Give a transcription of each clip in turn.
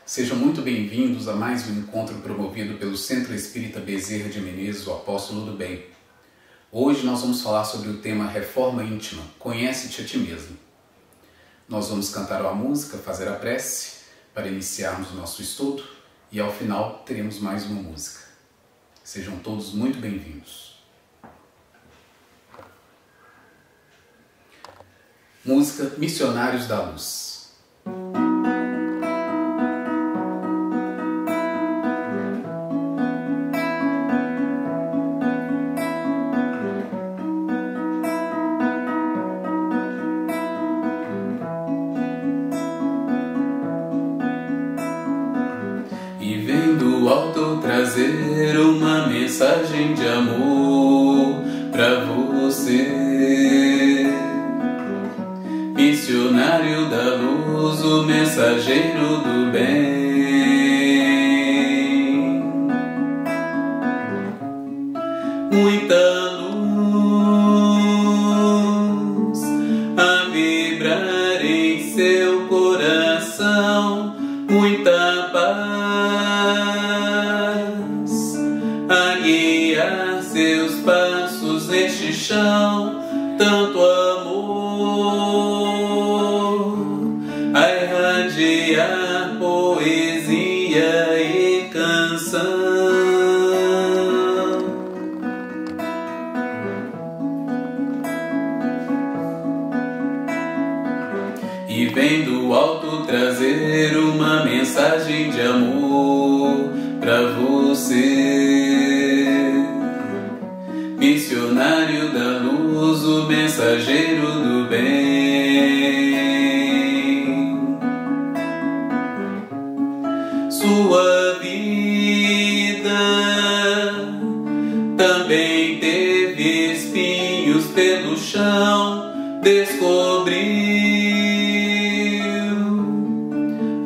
Sejam muito bem-vindos a mais um encontro promovido pelo Centro Espírita Bezerra de Menezes, o Apóstolo do Bem. Hoje nós vamos falar sobre o tema Reforma Íntima, Conhece-te a ti mesmo. Nós vamos cantar uma música, fazer a prece para iniciarmos o nosso estudo e ao final teremos mais uma música. Sejam todos muito bem-vindos. Música Missionários da Luz. E vem do alto trazer uma mensagem de amor pra você. Missionário da luz, o mensageiro do bem. Muita luz a vibrar em seu coração, muita paz a guiar seus passos neste chão, tanto a irradiar poesia e canção. E vem do alto trazer uma mensagem de amor pra você. Missionário da luz, o mensageiro do bem. Sua vida também teve espinhos pelo chão, descobriu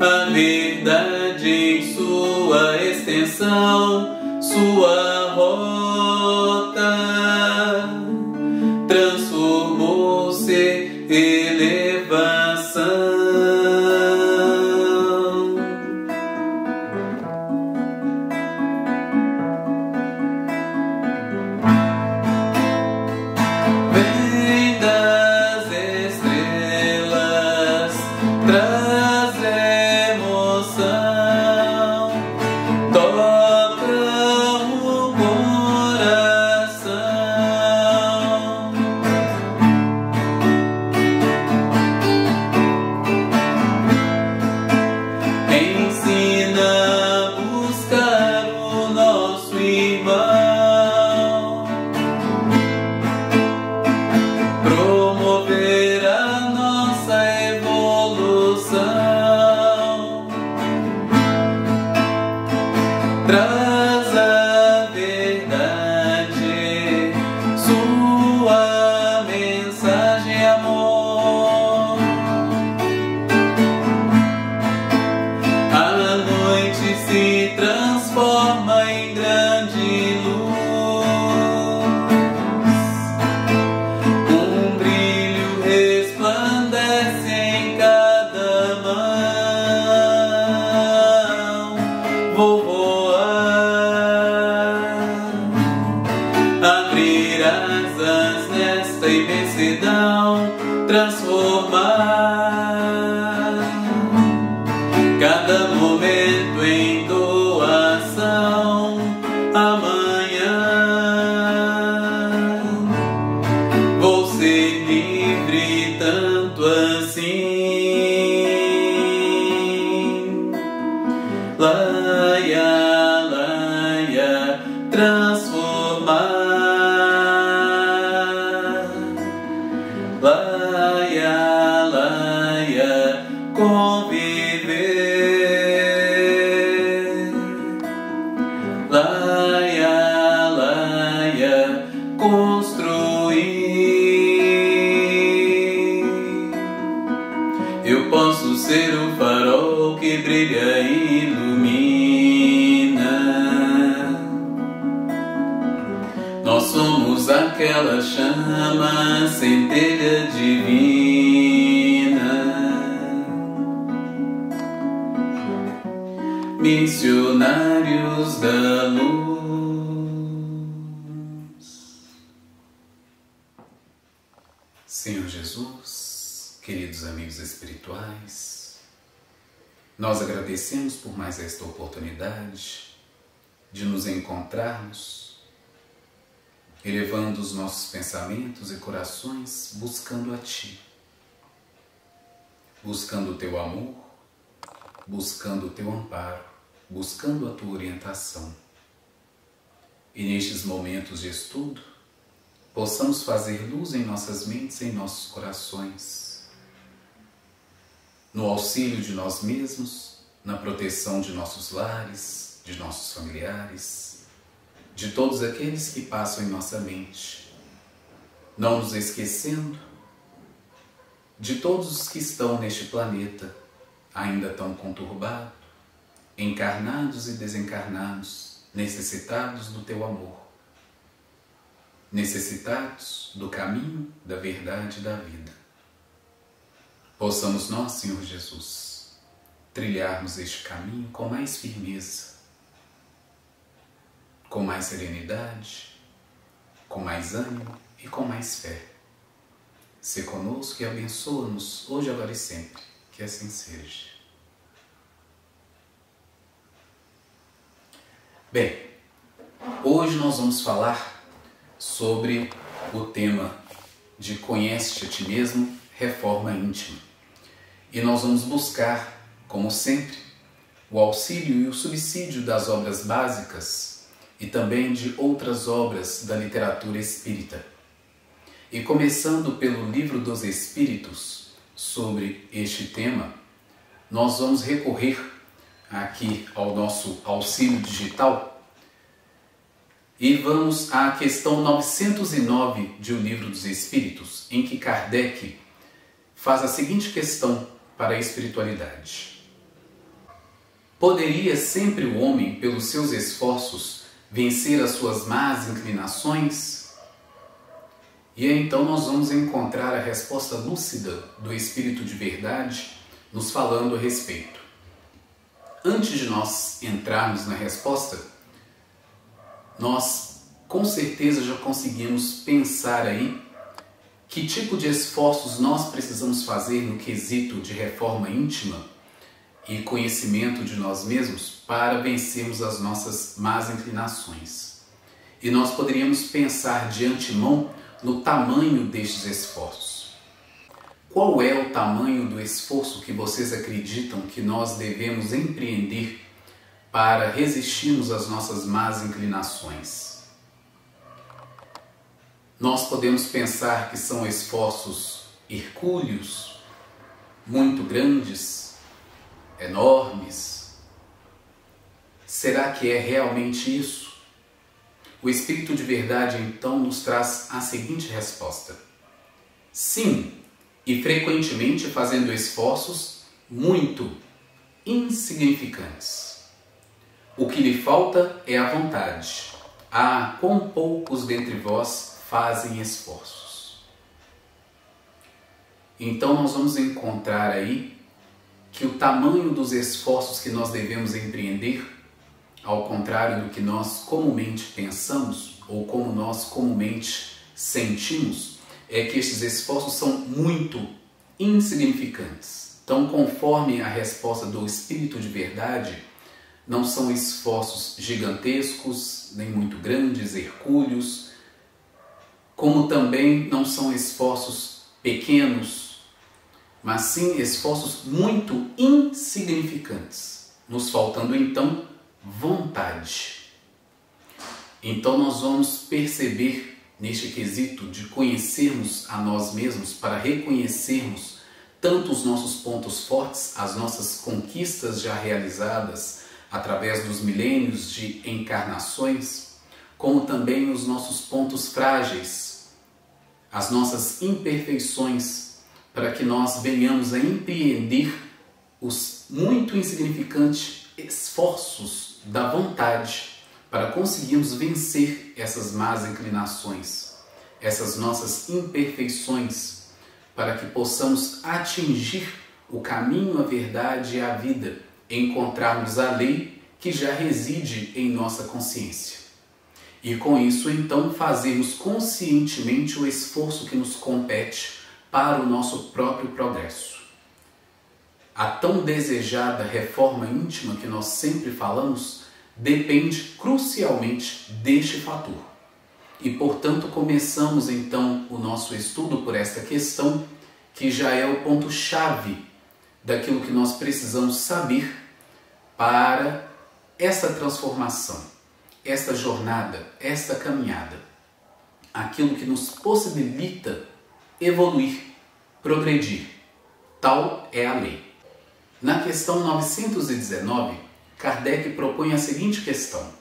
a verdade em sua extensão, sua rota transformou-se elevação. Traz emoção, toca o coração. Ensina a buscar o nosso irmão, promover a nossa evolução. Traz a verdade, sua mensagem, amor. A noite se transforma em grande luz, um brilho resplandece em cada mão. Vou voar, abrir asas nesta imensidão, transformar cada momento em doação. Amanhã vou ser livre tanto assim. Laia, laia, transformar. Laia, laia, conviver. Laia, laia, construir. Eu posso ser o farol que brilha e ilumina. Nós somos aquela chama, centelha divina. raios da luz. Senhor Jesus, queridos amigos espirituais, nós agradecemos por mais esta oportunidade de nos encontrarmos, elevando os nossos pensamentos e corações, buscando a Ti, buscando o Teu amor, buscando o Teu amparo, buscando a Tua orientação. E nestes momentos de estudo, possamos fazer luz em nossas mentes e em nossos corações, no auxílio de nós mesmos, na proteção de nossos lares, de nossos familiares, de todos aqueles que passam em nossa mente, não nos esquecendo de todos os que estão neste planeta, ainda tão conturbado, encarnados e desencarnados, necessitados do Teu amor, necessitados do caminho, da verdade e da vida. Possamos nós, Senhor Jesus, trilharmos este caminho com mais firmeza, com mais serenidade, com mais ânimo e com mais fé. Sê conosco e abençoa-nos hoje, agora e sempre, que assim seja. Bem, hoje nós vamos falar sobre o tema de Conhece-te a Ti Mesmo, Reforma Íntima. E nós vamos buscar, como sempre, o auxílio e o subsídio das obras básicas e também de outras obras da literatura espírita. E começando pelo Livro dos Espíritos, sobre este tema, nós vamos recorrer aqui ao nosso auxílio digital e vamos à questão 909 de O Livro dos Espíritos, em que Kardec faz a seguinte questão para a espiritualidade. Poderia sempre o homem, pelos seus esforços, vencer as suas más inclinações? E então nós vamos encontrar a resposta lúcida do Espírito de Verdade nos falando a respeito. Antes de nós entrarmos na resposta, nós com certeza já conseguimos pensar aí que tipo de esforços nós precisamos fazer no quesito de reforma íntima e conhecimento de nós mesmos para vencermos as nossas más inclinações. E nós poderíamos pensar de antemão no tamanho destes esforços. Qual é o tamanho do esforço que vocês acreditam que nós devemos empreender para resistirmos às nossas más inclinações? Nós podemos pensar que são esforços hercúleos, muito grandes, enormes. Será que é realmente isso? O Espírito de Verdade então nos traz a seguinte resposta: sim, e frequentemente fazendo esforços muito insignificantes. O que lhe falta é a vontade. Ah, quão poucos dentre vós fazem esforços. Então nós vamos encontrar aí que o tamanho dos esforços que nós devemos empreender, ao contrário do que nós comumente pensamos ou como nós comumente sentimos, é que estes esforços são muito insignificantes. Então, conforme a resposta do Espírito de Verdade, não são esforços gigantescos, nem muito grandes, hercúleos, como também não são esforços pequenos, mas sim esforços muito insignificantes, nos faltando então vontade. Então nós vamos perceber neste quesito de conhecermos a nós mesmos para reconhecermos tanto os nossos pontos fortes, as nossas conquistas já realizadas através dos milênios de encarnações, como também os nossos pontos frágeis, as nossas imperfeições, para que nós venhamos a empreender os muito insignificantes esforços da vontade para conseguirmos vencer essas más inclinações, essas nossas imperfeições, para que possamos atingir o caminho, a verdade e a vida, encontrarmos a lei que já reside em nossa consciência. E com isso, então, fazemos conscientemente o esforço que nos compete para o nosso próprio progresso. A tão desejada reforma íntima que nós sempre falamos depende crucialmente deste fator. E, portanto, começamos então o nosso estudo por esta questão, que já é o ponto-chave daquilo que nós precisamos saber para essa transformação, esta jornada, esta caminhada. Aquilo que nos possibilita evoluir, progredir. Tal é a lei. Na questão 919, Kardec propõe a seguinte questão: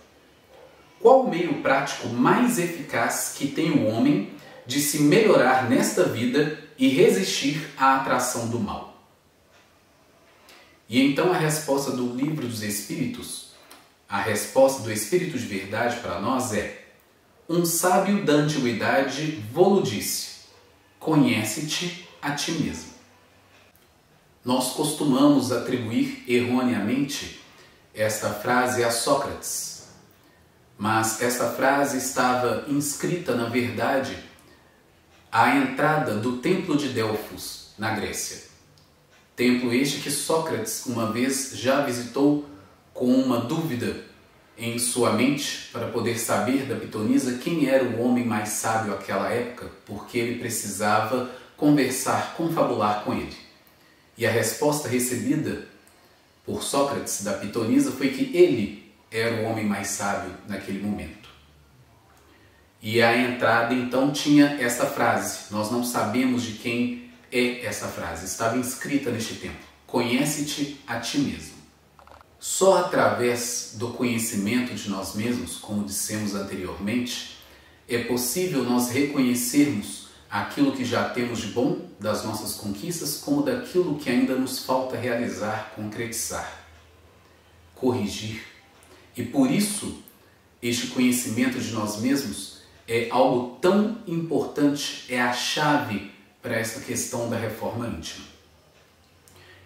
qual o meio prático mais eficaz que tem o homem de se melhorar nesta vida e resistir à atração do mal? E então a resposta do Livro dos Espíritos, a resposta do Espírito de Verdade para nós é: um sábio da antiguidade vô-lo disse, conhece-te a ti mesmo. Nós costumamos atribuir erroneamente esta frase a Sócrates, mas esta frase estava inscrita, na verdade, à entrada do Templo de Delfos, na Grécia. Templo este que Sócrates uma vez já visitou com uma dúvida em sua mente para poder saber da pitonisa quem era o homem mais sábio àquela época, porque ele precisava conversar, confabular com ele. E a resposta recebida por Sócrates da pitonisa foi que ele era o homem mais sábio naquele momento. E a entrada então tinha essa frase, nós não sabemos de quem é essa frase, estava inscrita neste templo: conhece-te a ti mesmo. Só através do conhecimento de nós mesmos, como dissemos anteriormente, é possível nós reconhecermos aquilo que já temos de bom das nossas conquistas, como daquilo que ainda nos falta realizar, concretizar, corrigir. E por isso, este conhecimento de nós mesmos é algo tão importante, é a chave para essa questão da reforma íntima.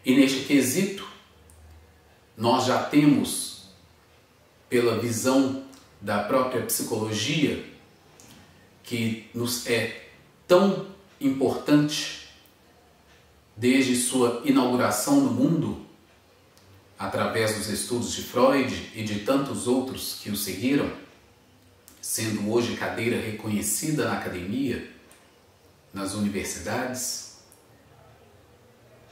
E neste quesito, nós já temos, pela visão da própria psicologia, que nos é tão importante desde sua inauguração no mundo, através dos estudos de Freud e de tantos outros que o seguiram, sendo hoje cadeira reconhecida na academia, nas universidades,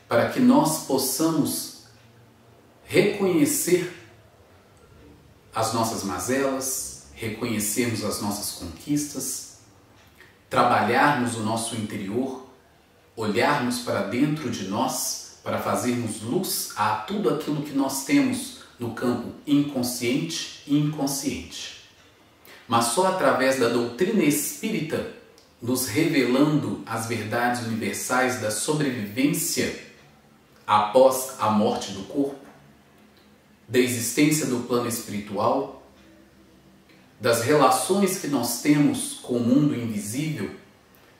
para que nós possamos reconhecer as nossas mazelas, reconhecermos as nossas conquistas, trabalharmos o nosso interior, olharmos para dentro de nós para fazermos luz a tudo aquilo que nós temos no campo inconsciente e inconsciente. Mas só através da doutrina espírita, nos revelando as verdades universais da sobrevivência após a morte do corpo, da existência do plano espiritual, das relações que nós temos com o mundo invisível,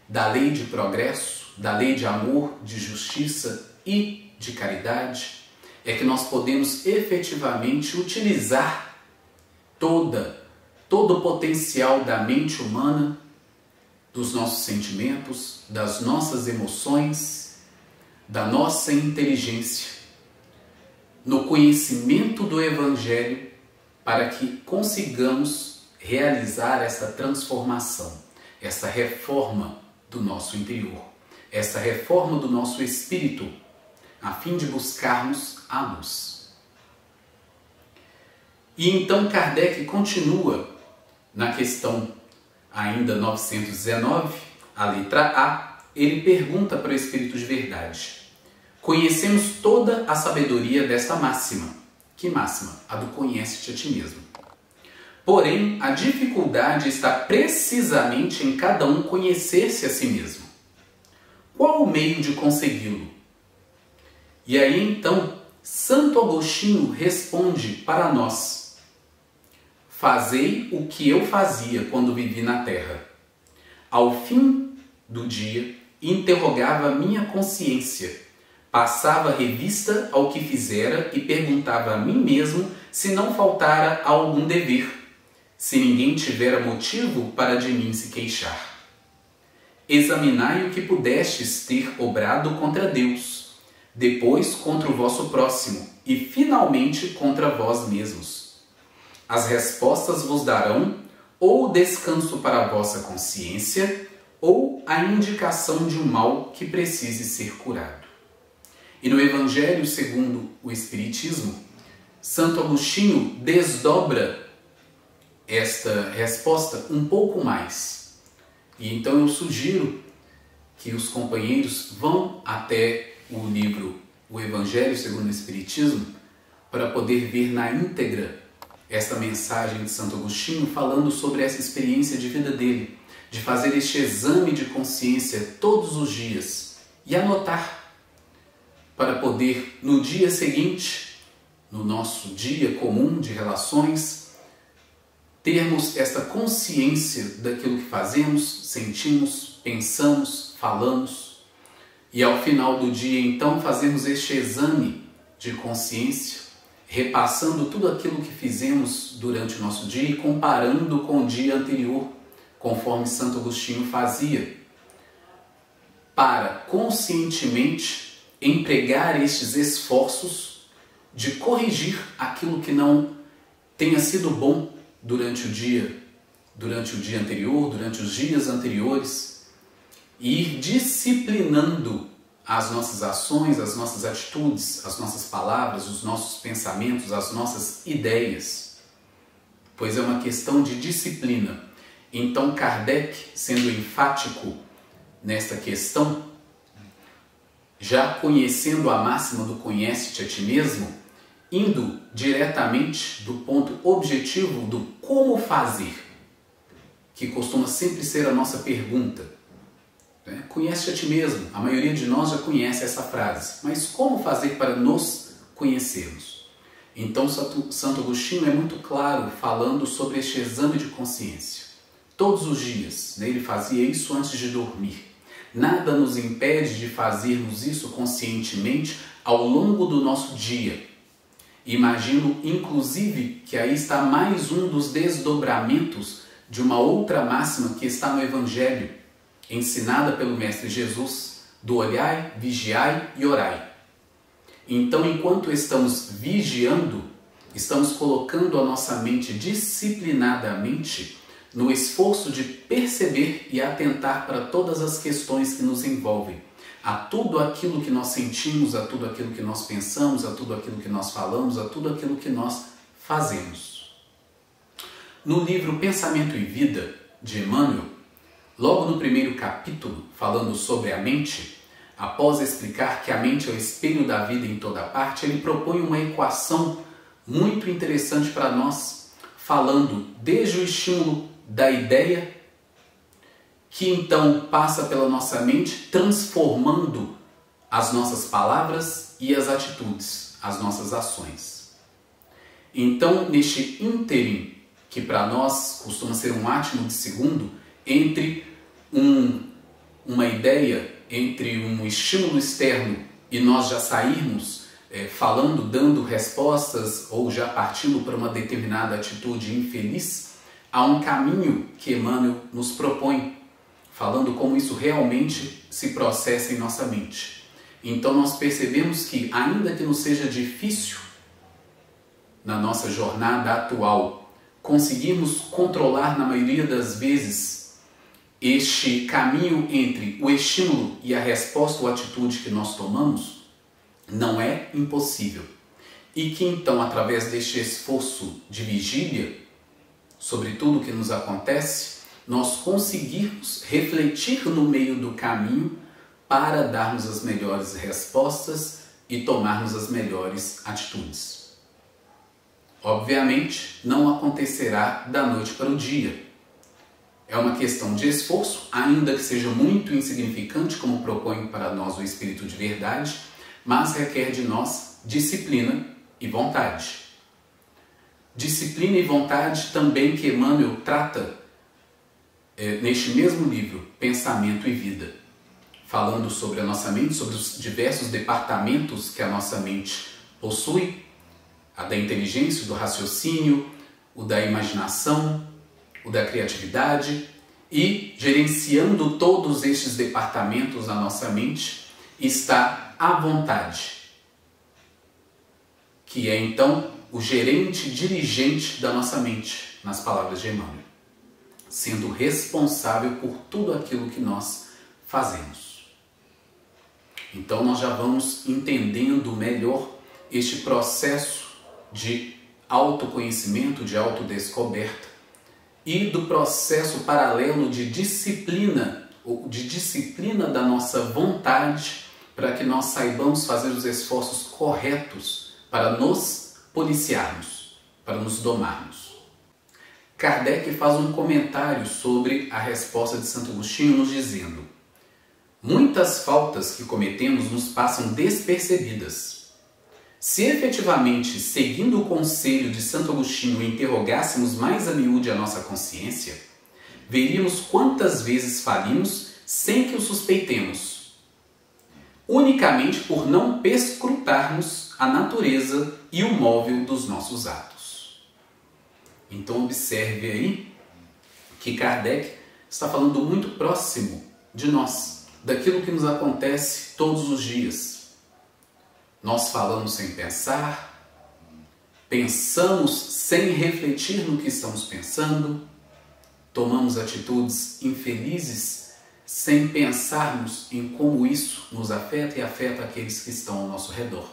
da lei de progresso, da lei de amor, de justiça e de caridade, é que nós podemos efetivamente utilizar todo o potencial da mente humana, dos nossos sentimentos, das nossas emoções, da nossa inteligência, no conhecimento do Evangelho, para que consigamos realizar essa transformação, essa reforma do nosso interior, essa reforma do nosso espírito, a fim de buscarmos a luz. E então Kardec continua na questão ainda 919, a letra A, ele pergunta para o Espírito de Verdade: conhecemos toda a sabedoria desta máxima. Que máxima? A do conhece-te a ti mesmo. Porém, a dificuldade está precisamente em cada um conhecer-se a si mesmo. Qual o meio de consegui-lo? E aí então, Santo Agostinho responde para nós: fazei o que eu fazia quando vivi na terra. Ao fim do dia, interrogava minha consciência, passava revista ao que fizera e perguntava a mim mesmo se não faltara algum dever, se ninguém tivera motivo para de mim se queixar. Examinai o que pudestes ter obrado contra Deus, depois contra o vosso próximo e finalmente contra vós mesmos. As respostas vos darão ou o descanso para a vossa consciência ou a indicação de um mal que precise ser curado. E no Evangelho segundo o Espiritismo, Santo Agostinho desdobra esta resposta um pouco mais. E então eu sugiro que os companheiros vão até o livro O Evangelho segundo o Espiritismo para poder ver na íntegra esta mensagem de Santo Agostinho falando sobre essa experiência de vida dele, de fazer este exame de consciência todos os dias e anotar para poder no dia seguinte, no nosso dia comum de relações, termos esta consciência daquilo que fazemos, sentimos, pensamos, falamos e ao final do dia então fazemos este exame de consciência, repassando tudo aquilo que fizemos durante o nosso dia e comparando com o dia anterior, conforme Santo Agostinho fazia, para conscientemente empregar estes esforços de corrigir aquilo que não tenha sido bom durante o dia anterior, durante os dias anteriores, e ir disciplinando as nossas ações, as nossas atitudes, as nossas palavras, os nossos pensamentos, as nossas ideias, pois é uma questão de disciplina. Então Kardec, sendo enfático nesta questão, já conhecendo a máxima do conhece-te a ti mesmo, indo diretamente do ponto objetivo do como fazer, que costuma sempre ser a nossa pergunta. Conhece-te a ti mesmo. A maioria de nós já conhece essa frase. Mas como fazer para nos conhecermos? Então Santo Agostinho é muito claro falando sobre este exame de consciência. Todos os dias, ele fazia isso antes de dormir. Nada nos impede de fazermos isso conscientemente ao longo do nosso dia. Imagino, inclusive, que aí está mais um dos desdobramentos de uma outra máxima que está no Evangelho, ensinada pelo Mestre Jesus, do olhai, vigiai e orai. Então, enquanto estamos vigiando, estamos colocando a nossa mente disciplinadamente no esforço de perceber e atentar para todas as questões que nos envolvem, a tudo aquilo que nós sentimos, a tudo aquilo que nós pensamos, a tudo aquilo que nós falamos, a tudo aquilo que nós fazemos. No livro Pensamento e Vida, de Emmanuel, logo no primeiro capítulo, falando sobre a mente, após explicar que a mente é o espelho da vida em toda parte, ele propõe uma equação muito interessante para nós, falando desde o estímulo da ideia, que então passa pela nossa mente, transformando as nossas palavras e as atitudes, as nossas ações. Então, neste ínterim, que para nós costuma ser um átimo de segundo, entre uma ideia, entre um estímulo externo e nós já sairmos falando, dando respostas ou já partindo para uma determinada atitude infeliz, há um caminho que Emmanuel nos propõe, falando como isso realmente se processa em nossa mente. Então nós percebemos que, ainda que nos seja difícil, na nossa jornada atual, conseguirmos controlar na maioria das vezes este caminho entre o estímulo e a resposta ou atitude que nós tomamos, não é impossível. E que então, através deste esforço de vigília sobre tudo o que nos acontece, nós conseguirmos refletir no meio do caminho para darmos as melhores respostas e tomarmos as melhores atitudes. Obviamente, não acontecerá da noite para o dia. É uma questão de esforço, ainda que seja muito insignificante, como propõe para nós o Espírito de Verdade, mas requer de nós disciplina e vontade. Disciplina e vontade também que Emmanuel trata neste mesmo livro, Pensamento e Vida, falando sobre a nossa mente, sobre os diversos departamentos que a nossa mente possui, A da inteligência, o do raciocínio, o da imaginação, o da criatividade, e gerenciando todos estes departamentos na nossa mente está a vontade, que é então o gerente dirigente da nossa mente, nas palavras de Emmanuel, sendo responsável por tudo aquilo que nós fazemos. Então nós já vamos entendendo melhor este processo de autoconhecimento, de autodescoberta e do processo paralelo de disciplina da nossa vontade, para que nós saibamos fazer os esforços corretos para nos policiarmos, para nos domarmos. Kardec faz um comentário sobre a resposta de Santo Agostinho, nos dizendo: muitas faltas que cometemos nos passam despercebidas. Se efetivamente, seguindo o conselho de Santo Agostinho, interrogássemos mais a miúde a nossa consciência, veríamos quantas vezes falimos sem que o suspeitemos, unicamente por não perscrutarmos a natureza e o móvel dos nossos atos. Então observe aí que Kardec está falando muito próximo de nós, daquilo que nos acontece todos os dias. Nós falamos sem pensar, pensamos sem refletir no que estamos pensando, tomamos atitudes infelizes sem pensarmos em como isso nos afeta e afeta aqueles que estão ao nosso redor.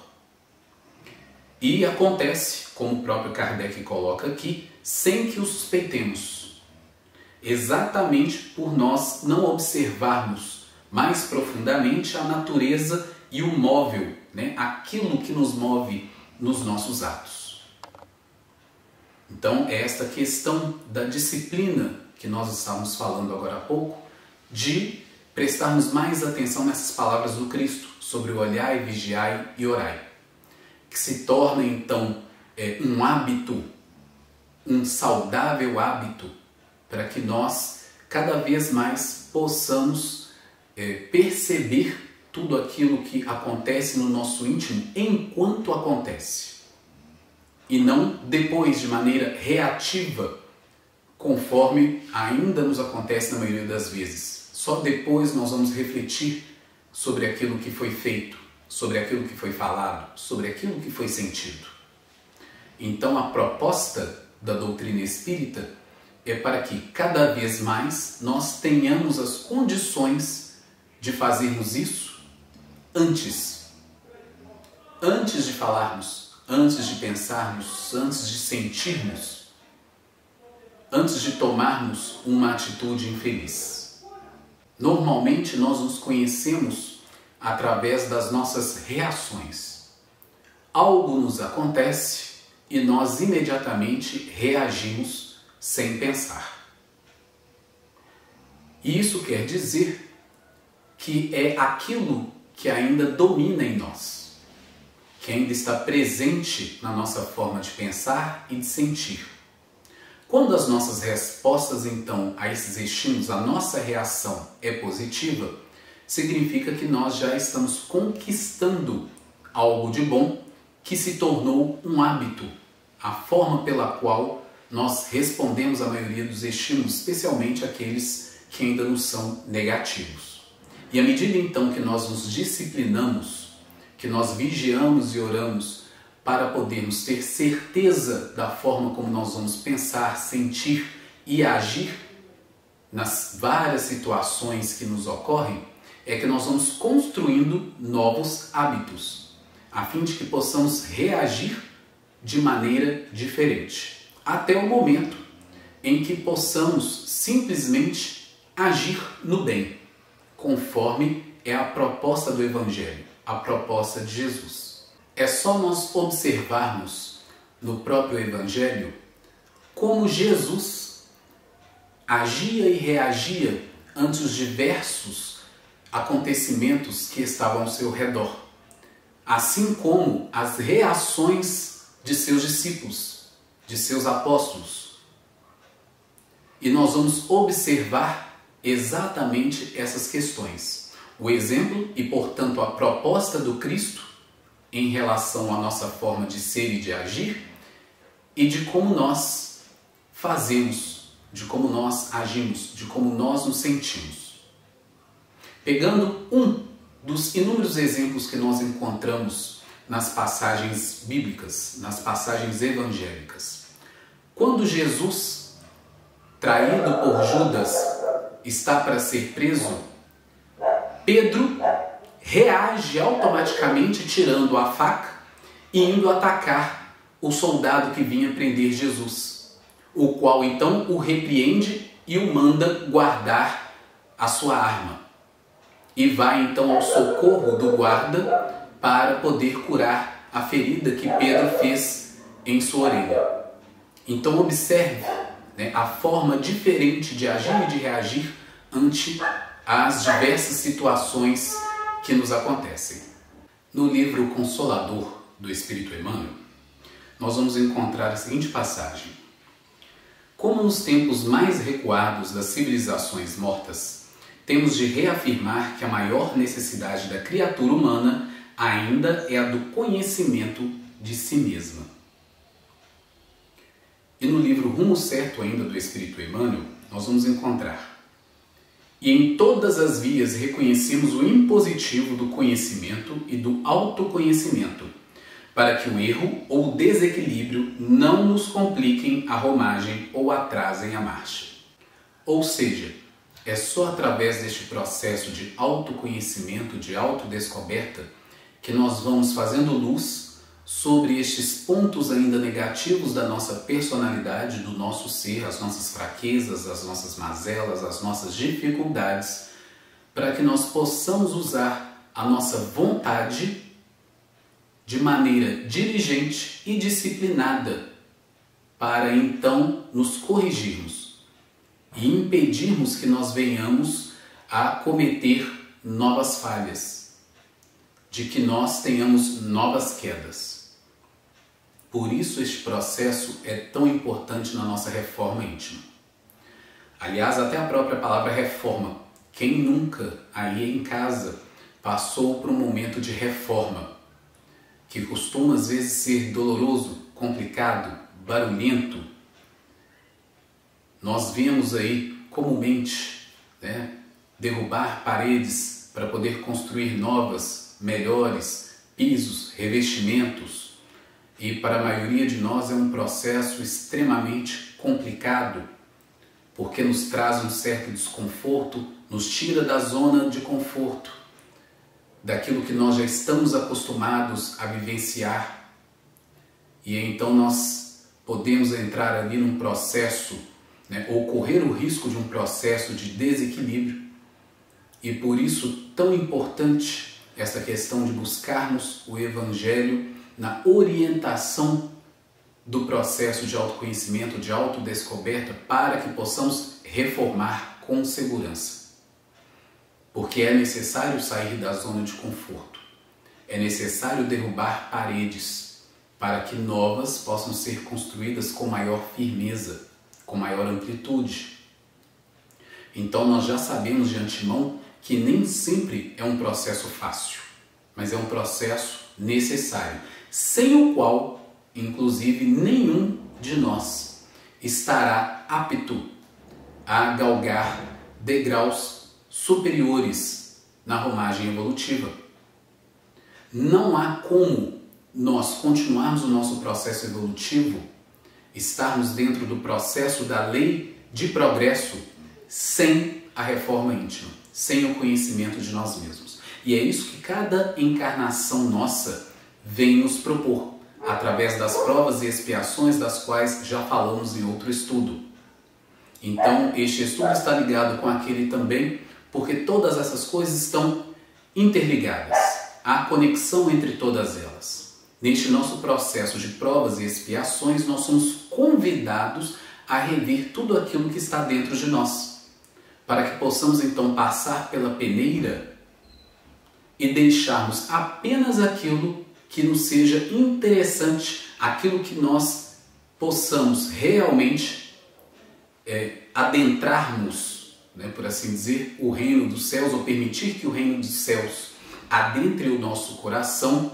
E acontece, como o próprio Kardec coloca aqui, sem que o suspeitemos, exatamente por nós não observarmos mais profundamente a natureza e o móvel, aquilo que nos move nos nossos atos. Então, é esta questão da disciplina que nós estávamos falando agora há pouco, de prestarmos mais atenção nessas palavras do Cristo, sobre o olhai, vigiai e orai, que se torna então um hábito, um saudável hábito, para que nós cada vez mais possamos perceber tudo aquilo que acontece no nosso íntimo enquanto acontece, e não depois de maneira reativa, conforme ainda nos acontece na maioria das vezes. Só depois nós vamos refletir sobre aquilo que foi feito, sobre aquilo que foi falado, sobre aquilo que foi sentido. Então a proposta da doutrina espírita é para que cada vez mais nós tenhamos as condições de fazermos isso antes de falarmos, antes de pensarmos, antes de sentirmos, antes de tomarmos uma atitude infeliz. Normalmente nós nos conhecemos através das nossas reações. Algo nos acontece e nós imediatamente reagimos sem pensar. E isso quer dizer que é aquilo que ainda domina em nós, que ainda está presente na nossa forma de pensar e de sentir. Quando as nossas respostas, então, a esses estímulos, a nossa reação é positiva, significa que nós já estamos conquistando algo de bom que se tornou um hábito, a forma pela qual nós respondemos à maioria dos estímulos, especialmente aqueles que ainda nos são negativos. E à medida então que nós nos disciplinamos, que nós vigiamos e oramos para podermos ter certeza da forma como nós vamos pensar, sentir e agir nas várias situações que nos ocorrem, é que nós vamos construindo novos hábitos, a fim de que possamos reagir de maneira diferente, até o momento em que possamos simplesmente agir no bem, conforme é a proposta do Evangelho, a proposta de Jesus. É só nós observarmos no próprio Evangelho como Jesus agia e reagia ante os diversos acontecimentos que estavam ao seu redor, assim como as reações de seus discípulos, de seus apóstolos. E nós vamos observar exatamente essas questões. O exemplo e, portanto, a proposta do Cristo em relação à nossa forma de ser e de agir e de como nós fazemos, de como nós agimos, de como nós nos sentimos. Pegando um dos inúmeros exemplos que nós encontramos nas passagens bíblicas, nas passagens evangélicas. Quando Jesus, traído por Judas, está para ser preso, Pedro reage automaticamente tirando a faca e indo atacar o soldado que vinha prender Jesus, o qual então o repreende e o manda guardar a sua arma. E vai então ao socorro do guarda para poder curar a ferida que Pedro fez em sua orelha. Então observe, a forma diferente de agir e de reagir ante as diversas situações que nos acontecem. No livro Consolador do Espírito Emmanuel, nós vamos encontrar a seguinte passagem: como nos tempos mais recuados das civilizações mortas, temos de reafirmar que a maior necessidade da criatura humana ainda é a do conhecimento de si mesma. E no livro Rumo Certo ainda do Espírito Emmanuel, nós vamos encontrar: e em todas as vias reconhecemos o impositivo do conhecimento e do autoconhecimento, para que o erro ou o desequilíbrio não nos compliquem a romagem ou atrasem a marcha. Ou seja, é só através deste processo de autoconhecimento, de autodescoberta, que nós vamos fazendo luz sobre estes pontos ainda negativos da nossa personalidade, do nosso ser, as nossas fraquezas, as nossas mazelas, as nossas dificuldades, para que nós possamos usar a nossa vontade de maneira diligente e disciplinada para então nos corrigirmos e impedirmos que nós venhamos a cometer novas falhas, de que nós tenhamos novas quedas. Por isso este processo é tão importante na nossa reforma íntima. Aliás, até a própria palavra reforma. Quem nunca aí em casa passou por um momento de reforma, que costuma às vezes ser doloroso, complicado, barulhento? Nós vemos aí comumente derrubar paredes para poder construir novas, melhores, pisos, revestimentos. E para a maioria de nós é um processo extremamente complicado, porque nos traz um certo desconforto, nos tira da zona de conforto, daquilo que nós já estamos acostumados a vivenciar. E então nós podemos entrar ali num processo, ou correr o risco de um processo de desequilíbrio. E por isso tão importante essa questão de buscarmos o Evangelho na orientação do processo de autoconhecimento, de autodescoberta, para que possamos reformar com segurança. Porque é necessário sair da zona de conforto, é necessário derrubar paredes para que novas possam ser construídas com maior firmeza, com maior amplitude. Então nós já sabemos de antemão que nem sempre é um processo fácil, mas é um processo necessário, sem o qual, inclusive, nenhum de nós estará apto a galgar degraus superiores na romagem evolutiva. Não há como nós continuarmos o nosso processo evolutivo, estarmos dentro do processo da lei de progresso, sem a reforma íntima, sem o conhecimento de nós mesmos. E é isso que cada encarnação nossa vem nos propor, através das provas e expiações das quais já falamos em outro estudo. Então, este estudo está ligado com aquele também, porque todas essas coisas estão interligadas. Há conexão entre todas elas. Neste nosso processo de provas e expiações, nós somos convidados a rever tudo aquilo que está dentro de nós, para que possamos então passar pela peneira e deixarmos apenas aquilo que nos seja interessante, aquilo que nós possamos realmente adentrarmos, por assim dizer, o reino dos céus, ou permitir que o reino dos céus adentre o nosso coração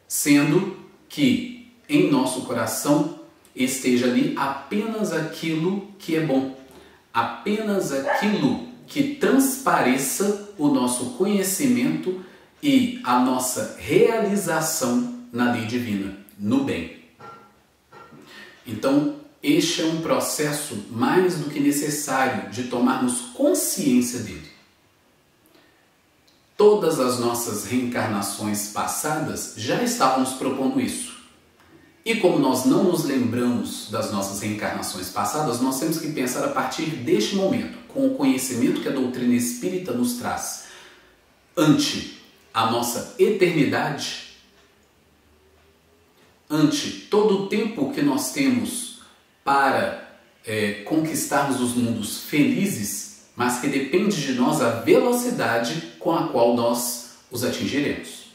sendo que em nosso coração esteja ali apenas aquilo que é bom, apenas aquilo que transpareça o nosso conhecimento e a nossa realização na lei divina, no bem. Então, este é um processo mais do que necessário de tomarmos consciência dele. Todas as nossas reencarnações passadas já estavam nos propondo isso. E como nós não nos lembramos das nossas reencarnações passadas, nós temos que pensar a partir deste momento, com o conhecimento que a doutrina espírita nos traz, ante a nossa eternidade, ante todo o tempo que nós temos para conquistarmos os mundos felizes, mas que depende de nós a velocidade com a qual nós os atingiremos.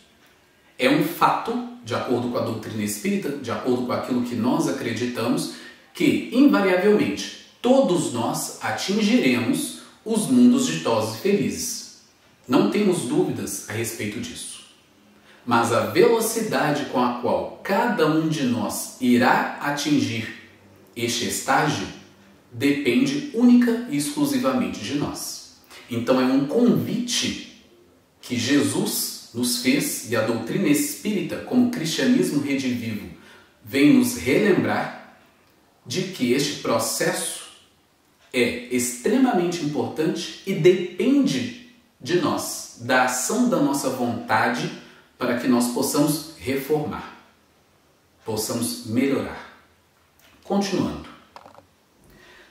É um fato, de acordo com a doutrina espírita, de acordo com aquilo que nós acreditamos, que invariavelmente todos nós atingiremos os mundos ditosos e felizes. Não temos dúvidas a respeito disso. Mas a velocidade com a qual cada um de nós irá atingir este estágio depende única e exclusivamente de nós. Então é um convite que Jesus nos fez e a doutrina espírita, como cristianismo redivivo, vem nos relembrar de que este processo é extremamente importante e depende de nós, da ação da nossa vontade para que nós possamos reformar, possamos melhorar. Continuando.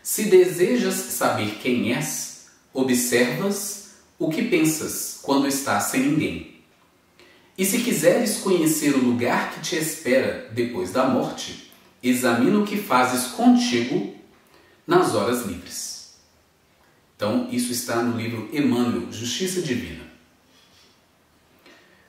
Se desejas saber quem és, observas o que pensas quando estás sem ninguém. E se quiseres conhecer o lugar que te espera depois da morte, examina o que fazes contigo nas horas livres. Então, isso está no livro Emmanuel, Justiça Divina.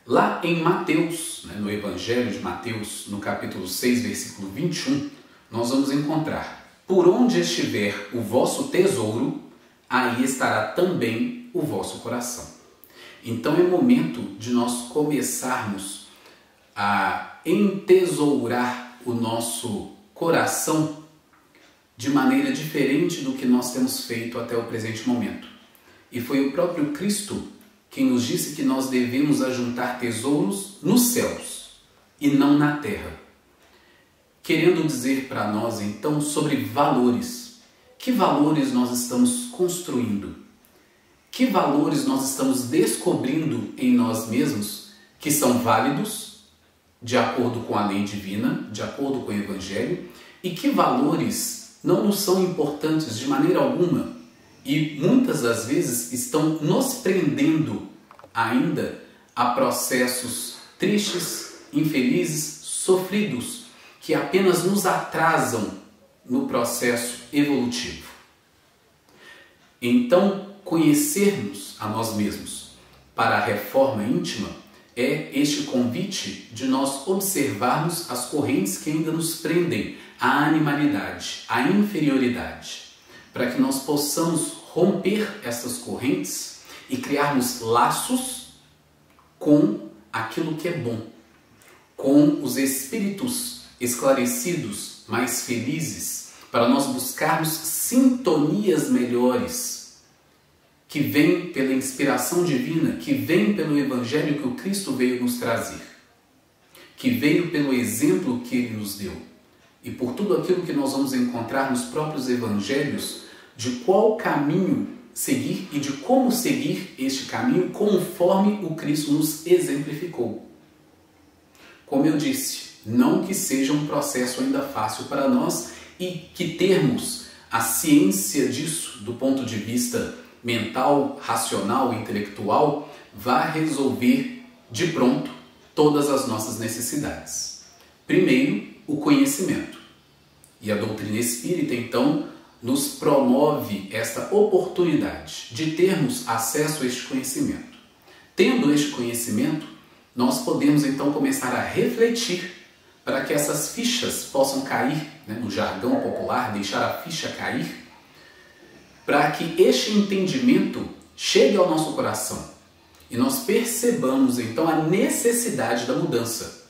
Lá em Mateus, no Evangelho de Mateus, no capítulo 6, versículo 21, nós vamos encontrar: por onde estiver o vosso tesouro, aí estará também o vosso coração. Então é momento de nós começarmos a entesourar o nosso coração de maneira diferente do que nós temos feito até o presente momento. E foi o próprio Cristo quem nos disse que nós devemos ajuntar tesouros nos céus e não na terra. Querendo dizer para nós, então, sobre valores. Que valores nós estamos construindo? Que valores nós estamos descobrindo em nós mesmos que são válidos, de acordo com a lei divina, de acordo com o Evangelho, e que valores não nos são importantes de maneira alguma e muitas das vezes estão nos prendendo ainda a processos tristes, infelizes, sofridos, que apenas nos atrasam no processo evolutivo. Então, conhecermos a nós mesmos para a reforma íntima é este convite de nós observarmos as correntes que ainda nos prendem à animalidade, à inferioridade, para que nós possamos romper essas correntes e criarmos laços com aquilo que é bom, com os espíritos esclarecidos, mais felizes, para nós buscarmos sintonias melhores, que vêm pela inspiração divina, que vêm pelo Evangelho que o Cristo veio nos trazer, que veio pelo exemplo que Ele nos deu, e por tudo aquilo que nós vamos encontrar nos próprios Evangelhos, de qual caminho seguir e de como seguir este caminho conforme o Cristo nos exemplificou. Como eu disse, não que seja um processo ainda fácil para nós e que termos a ciência disso do ponto de vista mental, racional, intelectual, vá resolver de pronto todas as nossas necessidades. Primeiro, o conhecimento. E a doutrina espírita, então, nos promove esta oportunidade de termos acesso a este conhecimento. Tendo este conhecimento, nós podemos então começar a refletir para que essas fichas possam cair, no jargão popular, deixar a ficha cair, para que este entendimento chegue ao nosso coração e nós percebamos então a necessidade da mudança.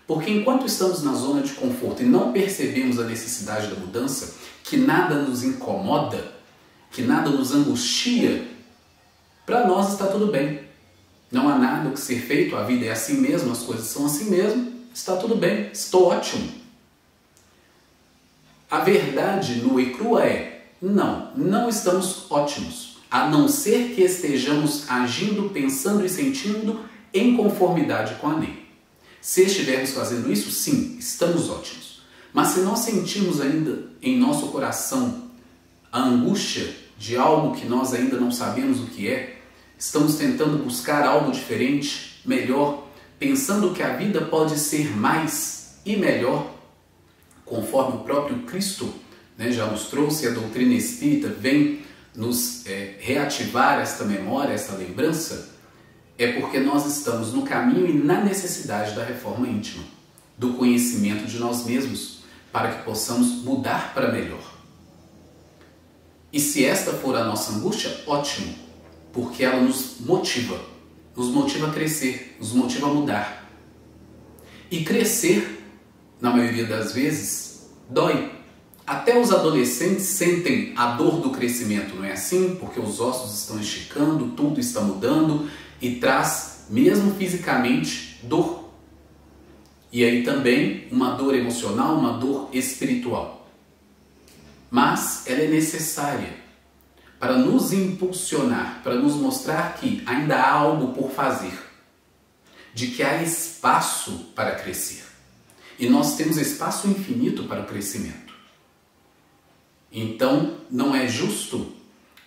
Porque enquanto estamos na zona de conforto e não percebemos a necessidade da mudança, que nada nos incomoda, que nada nos angustia, para nós está tudo bem. Não há nada o que ser feito, a vida é assim mesmo, as coisas são assim mesmo, está tudo bem, estou ótimo. A verdade nua e crua é, não estamos ótimos, a não ser que estejamos agindo, pensando e sentindo em conformidade com a lei. Se estivermos fazendo isso, sim, estamos ótimos. Mas se nós sentimos ainda em nosso coração a angústia de algo que nós ainda não sabemos o que é, estamos tentando buscar algo diferente, melhor, pensando que a vida pode ser mais e melhor, conforme o próprio Cristo já nos trouxe, a doutrina espírita vem nos reativar esta memória, esta lembrança, é porque nós estamos no caminho e na necessidade da reforma íntima, do conhecimento de nós mesmos, para que possamos mudar para melhor. E se esta for a nossa angústia, ótimo, porque ela nos motiva a crescer, nos motiva a mudar. E crescer, na maioria das vezes, dói. Até os adolescentes sentem a dor do crescimento, não é assim? Porque os ossos estão esticando, tudo está mudando e traz, mesmo fisicamente, dor. E aí também uma dor emocional, uma dor espiritual. Mas ela é necessária para nos impulsionar, para nos mostrar que ainda há algo por fazer, de que há espaço para crescer. E nós temos espaço infinito para o crescimento. Então, não é justo,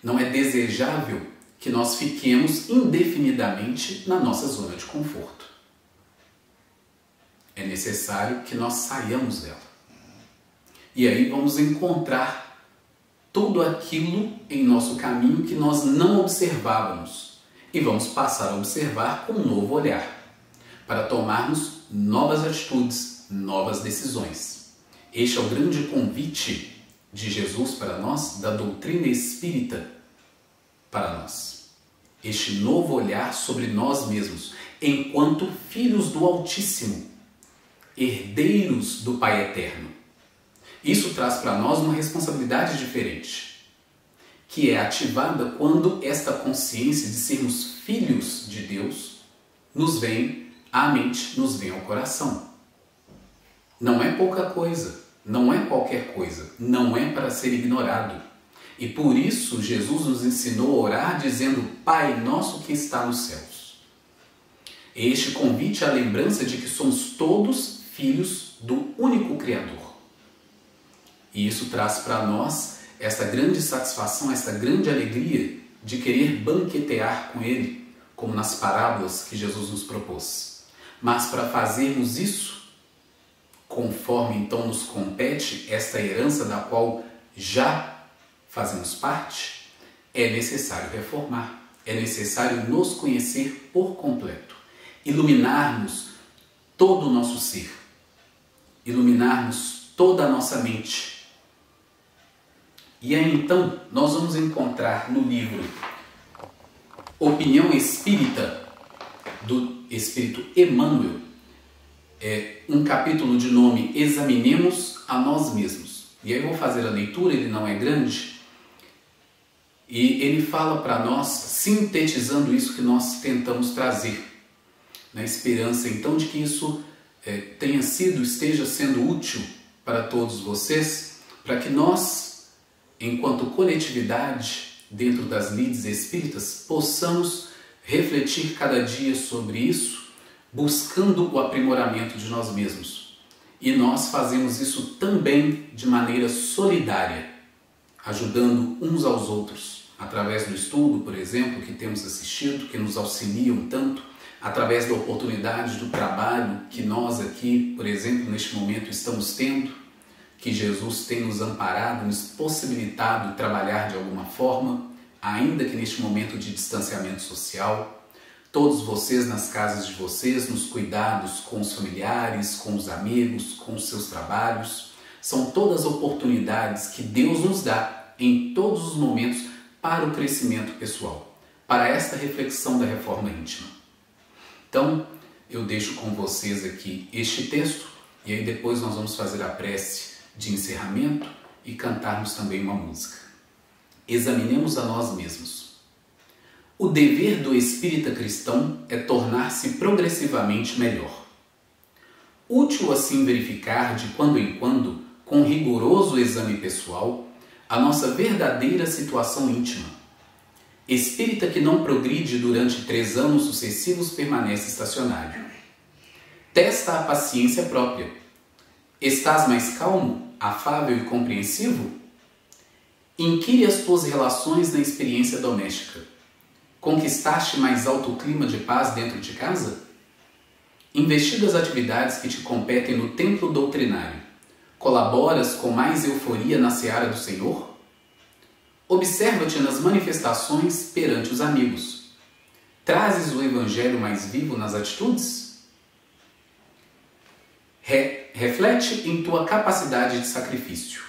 não é desejável que nós fiquemos indefinidamente na nossa zona de conforto. É necessário que nós saiamos dela. E aí vamos encontrar tudo aquilo em nosso caminho que nós não observávamos. E vamos passar a observar com um novo olhar, para tomarmos novas atitudes, novas decisões. Este é o grande convite de Jesus para nós, da doutrina espírita para nós. Este novo olhar sobre nós mesmos, enquanto filhos do Altíssimo, herdeiros do Pai Eterno. Isso traz para nós uma responsabilidade diferente, que é ativada quando esta consciência de sermos filhos de Deus nos vem à mente, nos vem ao coração. Não é pouca coisa. Não é qualquer coisa, não é para ser ignorado. E por isso Jesus nos ensinou a orar dizendo: Pai nosso que está nos céus. Este convite à lembrança de que somos todos filhos do único Criador. E isso traz para nós esta grande satisfação, esta grande alegria de querer banquetear com Ele, como nas parábolas que Jesus nos propôs. Mas para fazermos isso, conforme então nos compete esta herança da qual já fazemos parte, é necessário reformar, é necessário nos conhecer por completo, iluminarmos todo o nosso ser, iluminarmos toda a nossa mente. E aí então nós vamos encontrar no livro Opinião Espírita, do Espírito Emmanuel, um capítulo de nome Examinemos a Nós Mesmos. E aí eu vou fazer a leitura, ele não é grande, e ele fala para nós, sintetizando isso que nós tentamos trazer, na esperança então de que isso esteja sendo útil para todos vocês, para que nós, enquanto coletividade, dentro das lides espíritas, possamos refletir cada dia sobre isso, buscando o aprimoramento de nós mesmos. E nós fazemos isso também de maneira solidária, ajudando uns aos outros, através do estudo, por exemplo, que temos assistido, que nos auxiliam tanto, através da oportunidade do trabalho que nós aqui, por exemplo, neste momento estamos tendo, que Jesus tem nos amparado, nos possibilitado trabalhar de alguma forma, ainda que neste momento de distanciamento social. Todos vocês nas casas de vocês, nos cuidados com os familiares, com os amigos, com os seus trabalhos. São todas oportunidades que Deus nos dá em todos os momentos para o crescimento pessoal, para esta reflexão da reforma íntima. Então, eu deixo com vocês aqui este texto e aí depois nós vamos fazer a prece de encerramento e cantarmos também uma música. Examinemos a nós mesmos. O dever do espírita cristão é tornar-se progressivamente melhor. Útil assim verificar de quando em quando, com rigoroso exame pessoal, a nossa verdadeira situação íntima. Espírita que não progride durante 3 anos sucessivos permanece estacionário. Testa a paciência própria. Estás mais calmo, afável e compreensivo? Inquire as tuas relações na experiência doméstica. Conquistaste mais alto clima de paz dentro de casa? Investiga as atividades que te competem no templo doutrinário. Colaboras com mais euforia na seara do Senhor? Observa-te nas manifestações perante os amigos. Trazes o Evangelho mais vivo nas atitudes? Reflete em tua capacidade de sacrifício.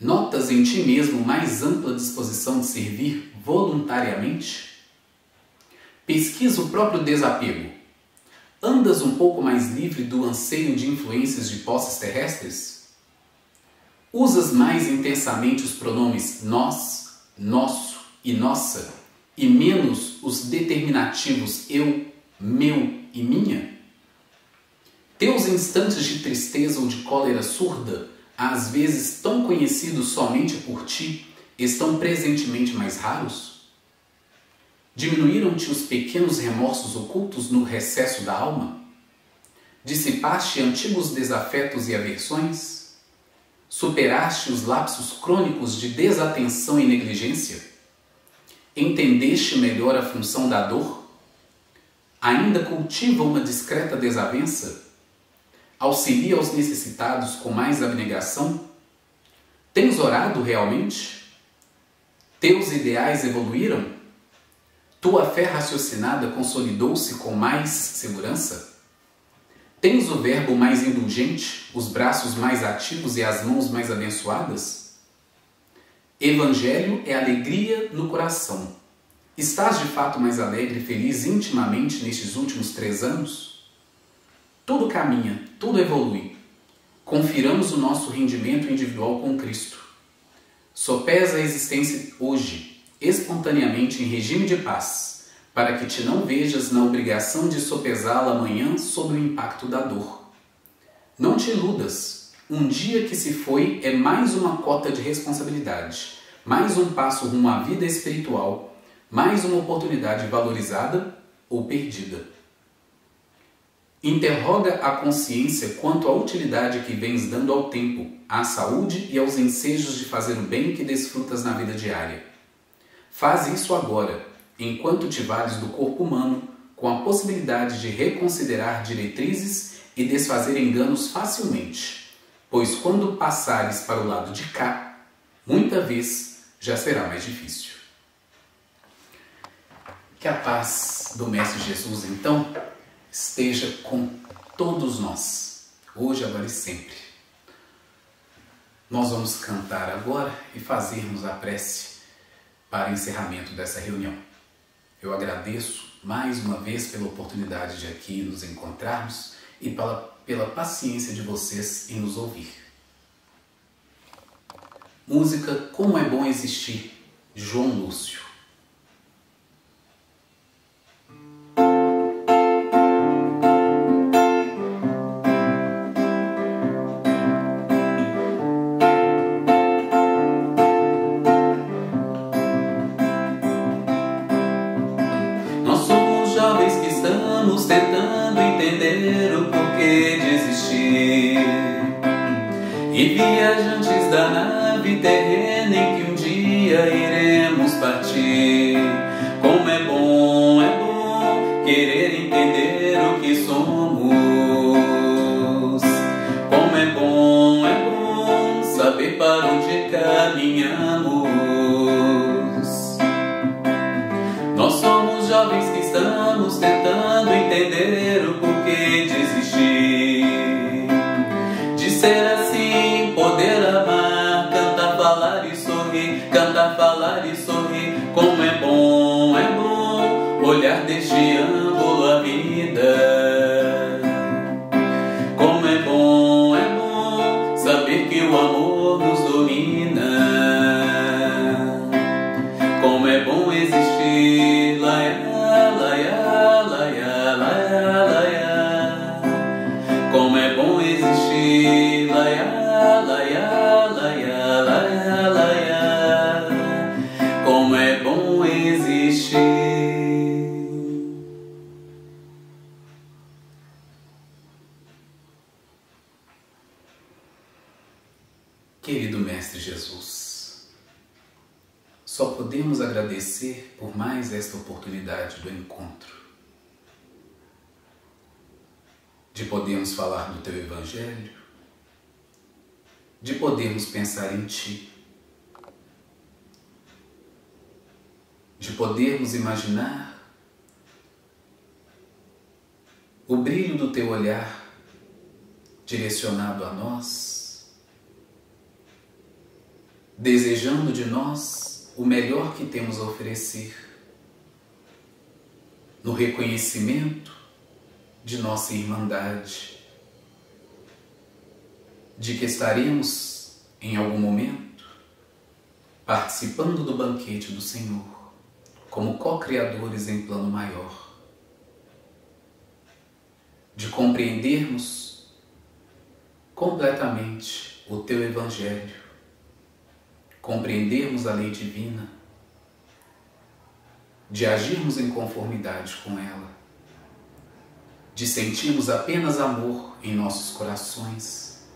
Notas em ti mesmo mais ampla disposição de servir voluntariamente? Pesquisa o próprio desapego. Andas um pouco mais livre do anseio de influências de posses terrestres? Usas mais intensamente os pronomes nós, nosso e nossa e menos os determinativos eu, meu e minha? Teus instantes de tristeza ou de cólera surda, às vezes tão conhecidos somente por ti, estão presentemente mais raros? Diminuíram-te os pequenos remorsos ocultos no recesso da alma? Dissipaste antigos desafetos e aversões? Superaste os lapsos crônicos de desatenção e negligência? Entendeste melhor a função da dor? Ainda cultiva uma discreta desavença? Auxilia aos necessitados com mais abnegação? Tens orado realmente? Teus ideais evoluíram? Tua fé raciocinada consolidou-se com mais segurança? Tens o verbo mais indulgente, os braços mais ativos e as mãos mais abençoadas? Evangelho é alegria no coração. Estás de fato mais alegre e feliz intimamente nestes últimos 3 anos? Tudo caminha, tudo evolui. Confiramos o nosso rendimento individual com Cristo. Sopesa a existência hoje, espontaneamente em regime de paz, para que te não vejas na obrigação de sopesá-la amanhã sob o impacto da dor. Não te iludas. Um dia que se foi é mais uma cota de responsabilidade, mais um passo rumo à vida espiritual, mais uma oportunidade valorizada ou perdida. Interroga a consciência quanto à utilidade que vens dando ao tempo, à saúde e aos ensejos de fazer o bem que desfrutas na vida diária. Faz isso agora, enquanto te vales do corpo humano, com a possibilidade de reconsiderar diretrizes e desfazer enganos facilmente, pois quando passares para o lado de cá, muita vez já será mais difícil. Que a paz do Mestre Jesus, então, esteja com todos nós, hoje, agora e sempre. Nós vamos cantar agora e fazermos a prece para encerramento dessa reunião. Eu agradeço mais uma vez pela oportunidade de aqui nos encontrarmos e pela paciência de vocês em nos ouvir. Música Como é Bom Existir, João Lúcio. Tentando entender o porquê de existir, e viajantes da nave terrena em que um dia iremos partir. Como é bom querer entender o que somos. Como é bom saber para onde caminhamos. Nós somos jovens que estamos tentando entender o porquê de existir, de ser assim, poder amar, cantar, falar e sorrir, cantar, falar e sorrir. Como é bom existir, laiá, laiá, laiá, laiá, laiá. Como é bom existir. Querido Mestre Jesus, só podemos agradecer por mais esta oportunidade do encontro, de podermos falar do Teu Evangelho, de podermos pensar em Ti, de podermos imaginar o brilho do Teu olhar direcionado a nós, desejando de nós o melhor que temos a oferecer, no reconhecimento de nossa irmandade, de que estaremos, em algum momento, participando do banquete do Senhor, como co-criadores em plano maior, de compreendermos completamente o Teu Evangelho, compreendermos a lei divina, de agirmos em conformidade com ela, de sentirmos apenas amor em nossos corações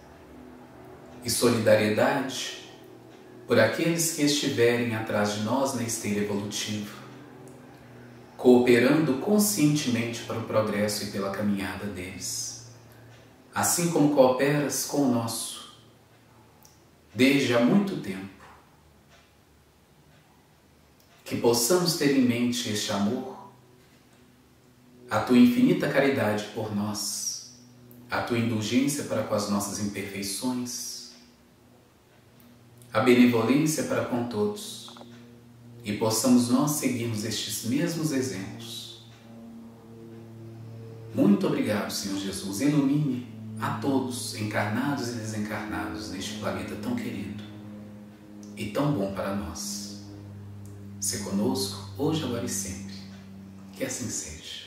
e solidariedade por aqueles que estiverem atrás de nós na esteira evolutiva, cooperando conscientemente para o progresso e pela caminhada deles, assim como cooperas com o nosso, desde há muito tempo. Que possamos ter em mente este amor, a Tua infinita caridade por nós, a Tua indulgência para com as nossas imperfeições, a benevolência para com todos, e possamos nós seguirmos estes mesmos exemplos. Muito obrigado, Senhor Jesus. Ilumine a todos, encarnados e desencarnados, neste planeta tão querido e tão bom para nós. Se conosco, hoje, agora e sempre. Que assim seja.